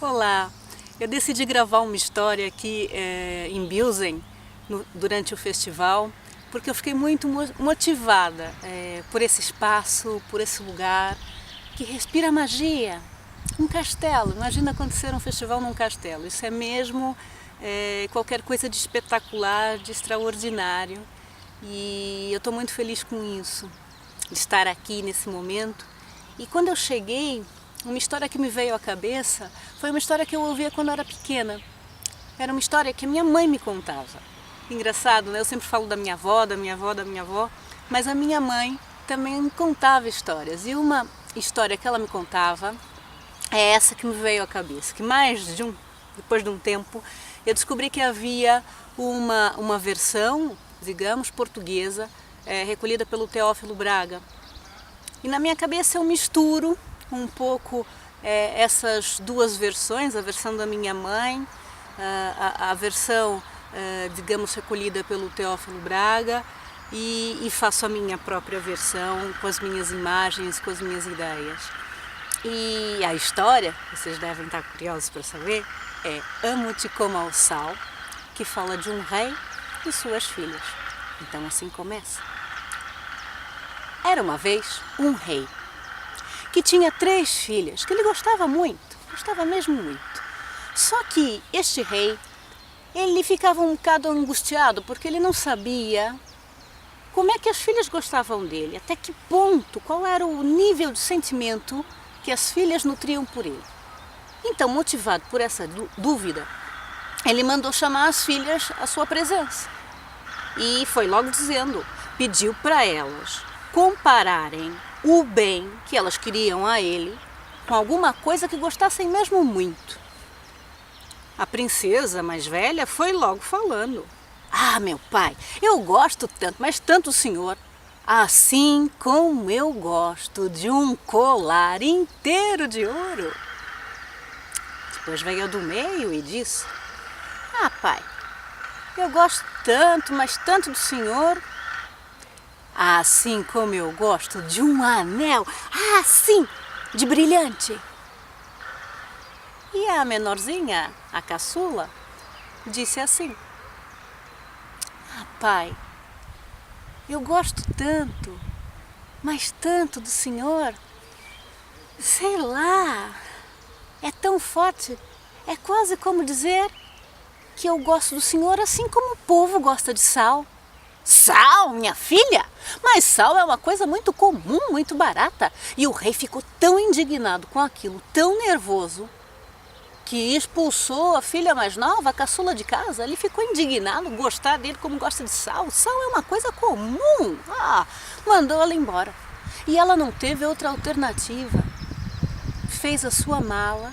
Olá, eu decidi gravar uma história aqui em Bilsen durante o festival, porque eu fiquei muito motivada por esse espaço, por esse lugar que respira magia. Um castelo, imagina acontecer um festival num castelo, isso é mesmo qualquer coisa de espetacular, de extraordinário, e eu estou muito feliz com isso, de estar aqui nesse momento. E quando eu cheguei, uma história que me veio à cabeça foi uma história que eu ouvia quando eu era pequena. Era uma história que a minha mãe me contava. Engraçado, né? Eu sempre falo da minha avó, da minha avó, da minha avó, mas a minha mãe também me contava histórias. E uma história que ela me contava é essa que me veio à cabeça, que depois de um tempo, eu descobri que havia uma versão, digamos, portuguesa, recolhida pelo Teófilo Braga. E na minha cabeça eu misturo um pouco essas duas versões, a versão da minha mãe, a versão, digamos, recolhida pelo Teófilo Braga, e faço a minha própria versão com as minhas imagens, com as minhas ideias. E a história, vocês devem estar curiosos para saber, é Amo-te como ao sal, que fala de um rei e suas filhas. Então assim começa. Era uma vez um rei que tinha 3 filhas, que ele gostava mesmo muito. Só que este rei, ele ficava um bocado angustiado, porque ele não sabia como é que as filhas gostavam dele, até que ponto, qual era o nível de sentimento que as filhas nutriam por ele. Então, motivado por essa dúvida, ele mandou chamar as filhas à sua presença. E foi logo dizendo, pediu para elas compararem o bem que elas queriam a ele com alguma coisa que gostassem mesmo muito. A princesa mais velha foi logo falando: "Ah, meu pai, eu gosto tanto, mas tanto o senhor, assim como eu gosto de um colar inteiro de ouro." Depois veio a do meio e disse: "Ah, pai, eu gosto tanto, mas tanto do senhor, assim como eu gosto de um anel, assim, de brilhante." E a menorzinha, a caçula, disse assim: "Ah, pai, eu gosto tanto, mas tanto do senhor, sei lá, é tão forte, é quase como dizer que eu gosto do senhor assim como o povo gosta de sal." "Sal, minha filha? Mas sal é uma coisa muito comum, muito barata." E o rei ficou tão indignado com aquilo, tão nervoso, que expulsou a filha mais nova, a caçula, de casa. Ele ficou indignado, gostar dele como gosta de sal. Sal é uma coisa comum. Mandou ela embora. E ela não teve outra alternativa. Fez a sua mala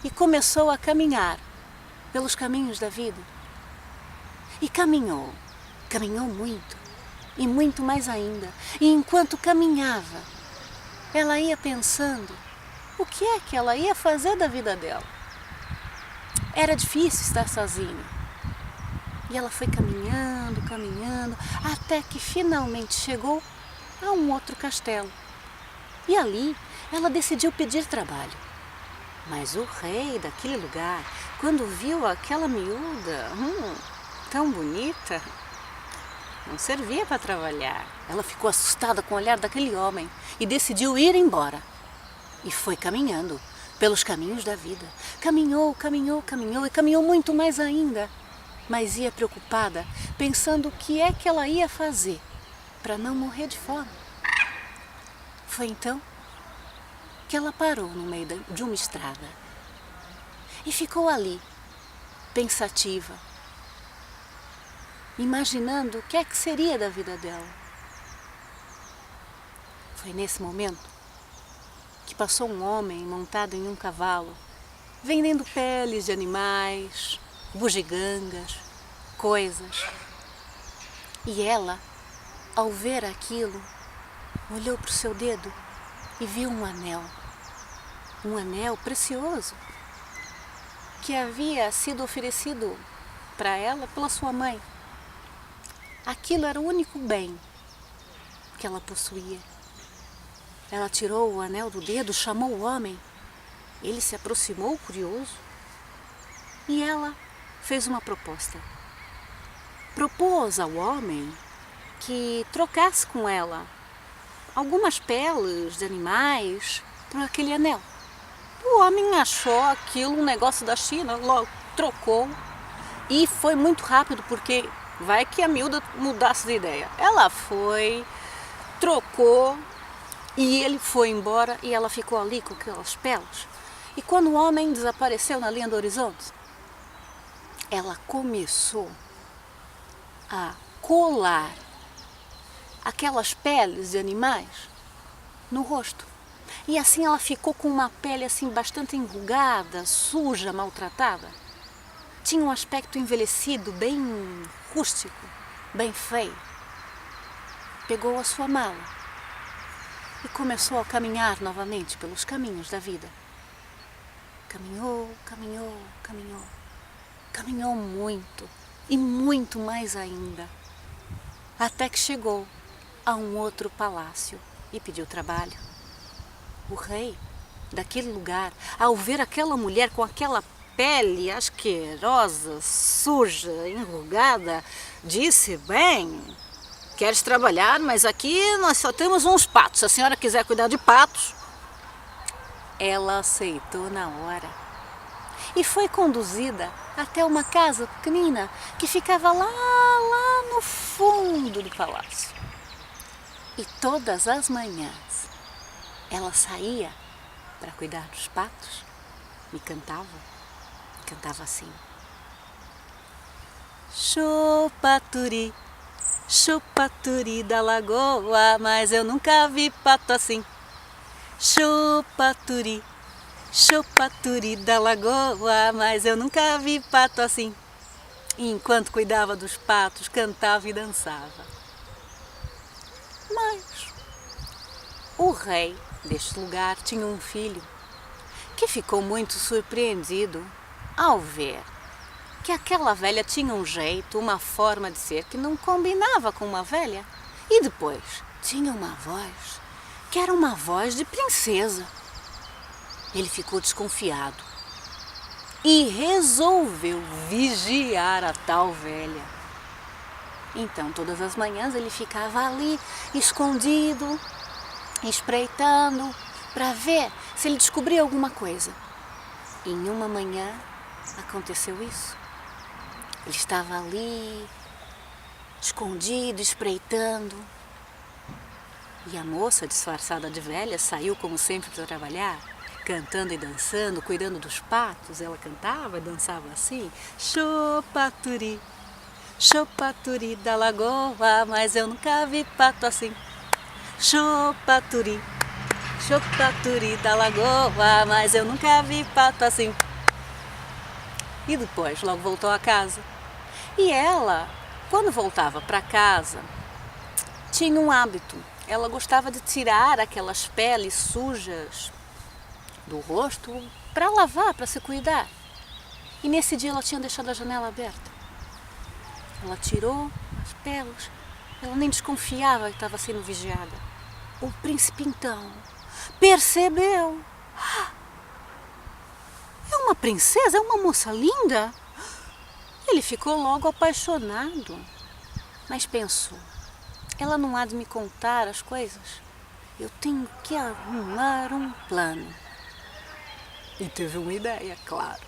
e começou a caminhar pelos caminhos da vida. E caminhou muito, e muito mais ainda. E enquanto caminhava, ela ia pensando o que é que ela ia fazer da vida dela. Era difícil estar sozinha. E ela foi caminhando, até que finalmente chegou a um outro castelo. E ali ela decidiu pedir trabalho. Mas o rei daquele lugar, quando viu aquela miúda tão bonita, não servia para trabalhar. Ela ficou assustada com o olhar daquele homem e decidiu ir embora. E foi caminhando pelos caminhos da vida. Caminhou e caminhou muito mais ainda. Mas ia preocupada, pensando o que é que ela ia fazer para não morrer de fome. Foi então que ela parou no meio de uma estrada e ficou ali, pensativa, imaginando o que é que seria da vida dela. Foi nesse momento que passou um homem montado em um cavalo, vendendo peles de animais, bugigangas, coisas. E ela, ao ver aquilo, olhou para o seu dedo e viu um anel precioso, que havia sido oferecido para ela pela sua mãe. Aquilo era o único bem que ela possuía. Ela tirou o anel do dedo, chamou o homem Ele se aproximou curioso e ela fez uma proposta. Propôs ao homem que trocasse com ela algumas peles de animais por aquele anel. O homem achou aquilo um negócio da China, logo trocou e foi muito rápido porque vai que a miúda mudasse de ideia. Ela foi, trocou e ele foi embora e ela ficou ali com aquelas peles. E quando o homem desapareceu na linha do horizonte, ela começou a colar aquelas peles de animais no rosto. E assim ela ficou com uma pele assim bastante enrugada, suja, maltratada. Tinha um aspecto envelhecido, bem rústico, bem feio. Pegou a sua mala e começou a caminhar novamente pelos caminhos da vida. Caminhou, caminhou, caminhou. Caminhou muito e muito mais ainda. Até que chegou a um outro palácio e pediu trabalho. O rei daquele lugar, ao ver aquela mulher com aquela pele asquerosa, suja, enrugada, disse: bem, queres trabalhar, mas aqui nós só temos uns patos. Se a senhora quiser cuidar de patos. Ela aceitou na hora e foi conduzida até uma casa pequenina que ficava lá no fundo do palácio. E todas as manhãs ela saía para cuidar dos patos e cantava assim: Chupaturi, chupaturi da lagoa, mas eu nunca vi pato assim. Chupaturi, chupaturi da lagoa, mas eu nunca vi pato assim. E enquanto cuidava dos patos, cantava e dançava. Mas o rei deste lugar tinha um filho que ficou muito surpreendido ao ver que aquela velha tinha um jeito, uma forma de ser que não combinava com uma velha. E depois tinha uma voz que era uma voz de princesa. Ele ficou desconfiado e resolveu vigiar a tal velha. Então, todas as manhãs ele ficava ali, escondido, espreitando, para ver se ele descobria alguma coisa. E em uma manhã aconteceu isso. Ele estava ali, escondido, espreitando. E a moça, disfarçada de velha, saiu como sempre para trabalhar, cantando e dançando, cuidando dos patos. Ela cantava e dançava assim: Chupaturi, chupaturi da lagoa, mas eu nunca vi pato assim. Chupaturi, chupaturi da lagoa, mas eu nunca vi pato assim. E depois logo voltou a casa. E ela, quando voltava para casa, tinha um hábito. Ela gostava de tirar aquelas peles sujas do rosto para lavar, para se cuidar. E nesse dia ela tinha deixado a janela aberta. Ela tirou as peles, ela nem desconfiava que estava sendo vigiada. O príncipe então percebeu. É uma princesa, é uma moça linda. Ele ficou logo apaixonado, mas pensou: ela não há de me contar as coisas. Eu tenho que arrumar um plano. E teve uma ideia, claro.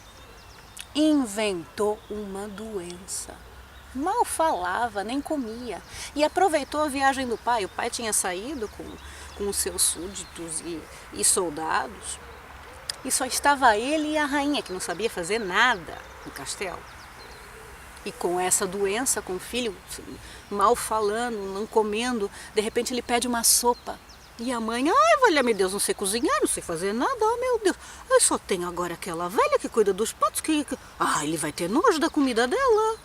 Inventou uma doença. Mal falava, nem comia. E aproveitou a viagem do pai. O pai tinha saído com os seus súditos e soldados. E só estava ele e a rainha, que não sabia fazer nada no castelo. E com essa doença, com o filho mal falando, não comendo, de repente ele pede uma sopa. E a mãe: ai, valha-me Deus, não sei cozinhar, não sei fazer nada, oh meu Deus. Eu só tenho agora aquela velha que cuida dos patos, ele vai ter nojo da comida dela.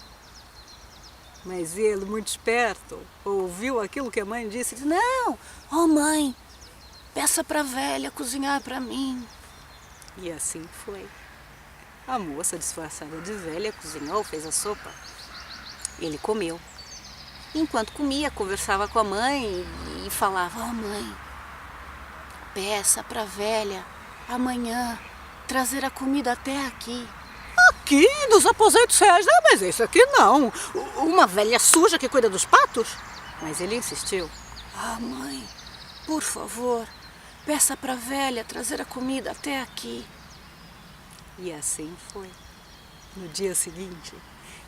Mas ele, muito esperto, ouviu aquilo que a mãe disse e disse: não, oh mãe, peça para a velha cozinhar para mim. E assim foi. A moça, disfarçada de velha, cozinhou, fez a sopa. Ele comeu. Enquanto comia, conversava com a mãe e falava: oh mãe, peça para a velha amanhã trazer a comida até aqui. Aqui, nos aposentos reais, não, mas esse aqui não. Uma velha suja que cuida dos patos? Mas ele insistiu. Ah, mãe, por favor, peça para a velha trazer a comida até aqui. E assim foi. No dia seguinte,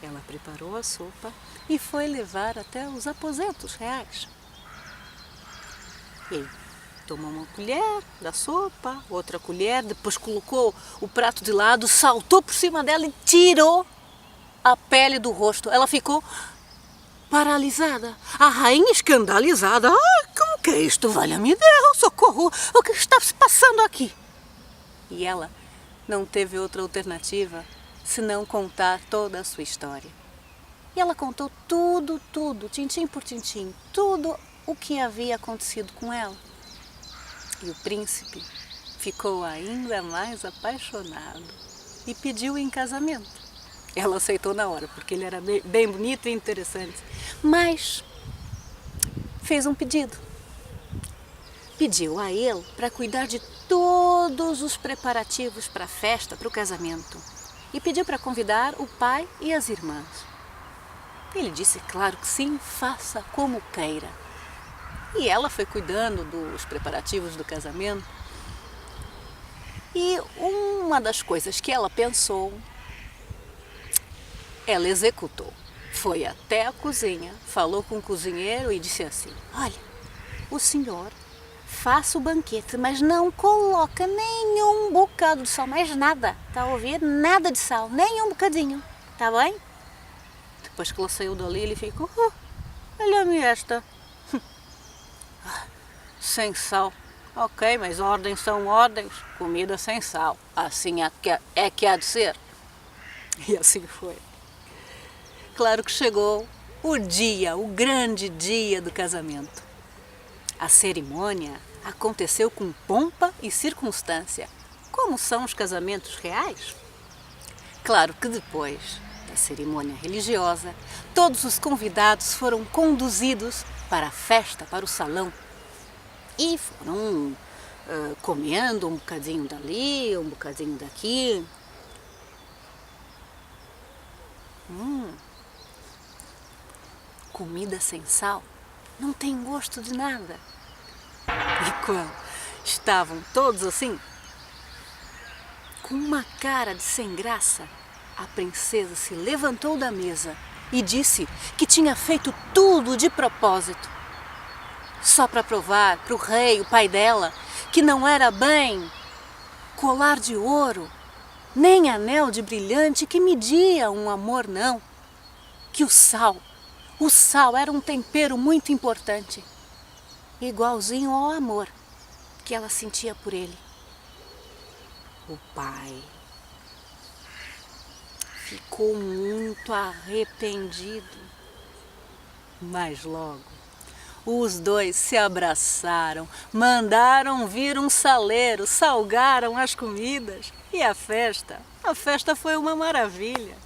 ela preparou a sopa e foi levar até os aposentos reais. E tomou uma colher da sopa, outra colher, depois colocou o prato de lado, saltou por cima dela e tirou a pele do rosto. Ela ficou paralisada. A rainha escandalizada. Ah, como que é isto? Valha-me Deus, socorro! O que está se passando aqui? E ela não teve outra alternativa senão contar toda a sua história. E ela contou tudo, tintim por tintim, tudo o que havia acontecido com ela. E o príncipe ficou ainda mais apaixonado e pediu em casamento. Ela aceitou na hora, porque ele era bem bonito e interessante. Mas fez um pedido. Pediu a ele para cuidar de todos os preparativos para a festa, para o casamento. E pediu para convidar o pai e as irmãs. Ele disse, claro que sim, faça como queira. E ela foi cuidando dos preparativos do casamento. E uma das coisas que ela pensou, ela executou. Foi até a cozinha, falou com o cozinheiro e disse assim, olha, o senhor faça o banquete, mas não coloca nenhum bocado de sal, mais nada, tá a ouvir? Nada de sal, nem um bocadinho, tá bem? Depois que ela saiu dali, ele ficou, olha-me esta, sem sal. Ok, mas ordens são ordens, comida sem sal, assim é que há de ser. E assim foi. Claro que chegou o dia, o grande dia do casamento. A cerimônia aconteceu com pompa e circunstância, como são os casamentos reais. Claro que depois da cerimônia religiosa, todos os convidados foram conduzidos para a festa, para o salão. E foram comendo um bocadinho dali, um bocadinho daqui. Comida sem sal não tem gosto de nada. E quando estavam todos assim, com uma cara de sem graça, a princesa se levantou da mesa e disse que tinha feito tudo de propósito, só para provar para o rei, o pai dela, que não era bem colar de ouro, nem anel de brilhante que media um amor, não. Que o sal era um tempero muito importante, igualzinho ao amor que ela sentia por ele. O pai ficou muito arrependido, mas logo os dois se abraçaram, mandaram vir um saleiro, salgaram as comidas e a festa foi uma maravilha.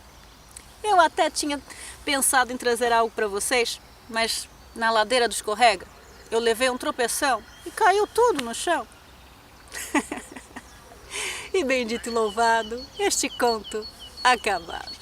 Eu até tinha pensado em trazer algo para vocês, mas na ladeira do escorrega eu levei um tropeção e caiu tudo no chão. E bendito e louvado, este conto acabado.